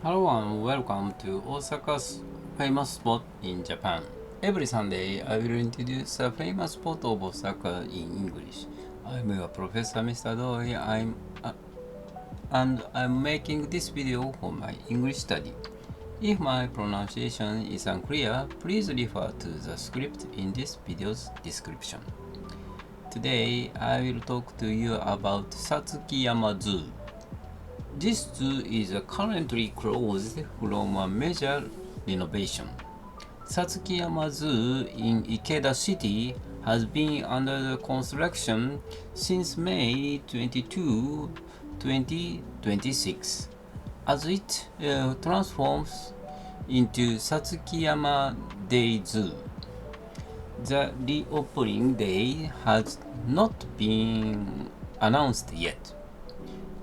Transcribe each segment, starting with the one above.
Hello and welcome to Osaka's famous spot in Japan. Every Sunday, I will introduce a famous spot of Osaka in English. I'm your professor, Mr. Doi, and I'm making this video for my English study. If my pronunciation is unclear, please refer to the script in this video's description. Today, I will talk to you about Satsukiyama Zoo. This zoo is currently closed from a major renovation. Satsukiyama Zoo in Ikeda City has been under construction since May 22, 2026, as it transforms into Satsukiyama DAYZOO. The reopening day has not been announced yet.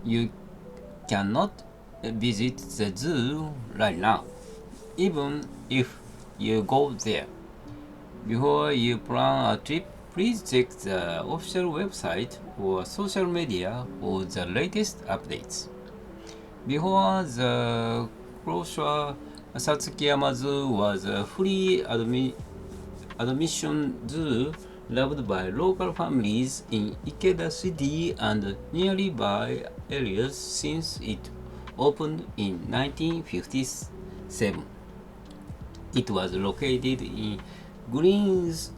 You cannot visit the zoo right now, even if you go there. Before you plan a trip, please check the official website or social media for the latest updates. Before the closure, Satsukiyama Zoo was a free admission zoo loved by local families in Ikeda City and nearby areas since it opened in 1957. It was located in Green's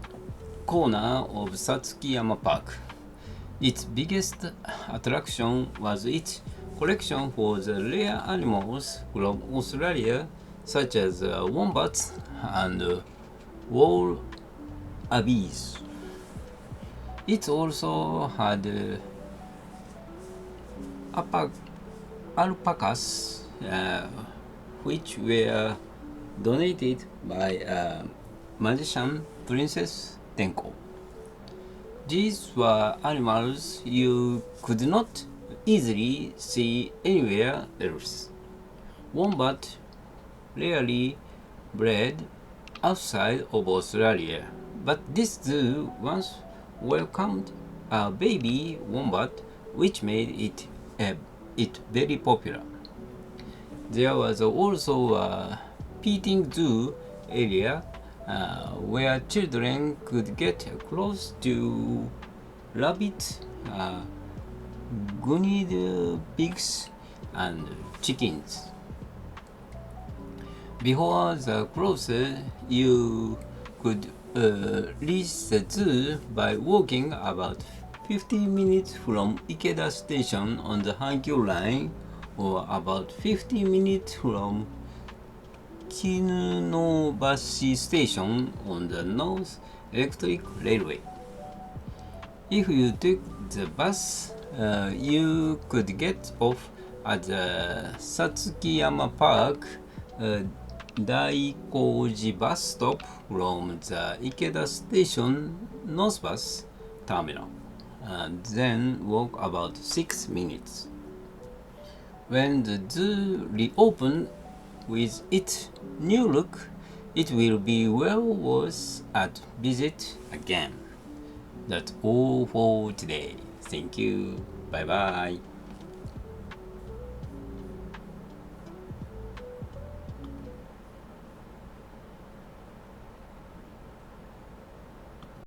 corner of Satsukiyama Park. Its biggest attraction was its collection for the rare animals from Australia, such as wombats and wallabies. It also had alpacas, which were donated by magician Princess Tenko. These were animals you could not easily see anywhere else. Wombat rarely bred outside of Australia, but this zoo once welcomed a baby wombat, which made it very popular. There was also a petting zoo area where children could get close to rabbits, guinea pigs, and chickens. Before the closure, you could reach the zoo by walking about 50 minutes from Ikeda Station on the Hankyu Line, or about 50 minutes from Kinunobashi Station on the North Electric Railway. If you took the bus, you could get off at the Satsukiyama Park Daikoji bus stop from the Ikeda Station North Bus Terminal, and then walk about 6 minutes. When the zoo reopens with its new look, it will be well worth a visit again. That's all for today. Thank you. Bye bye.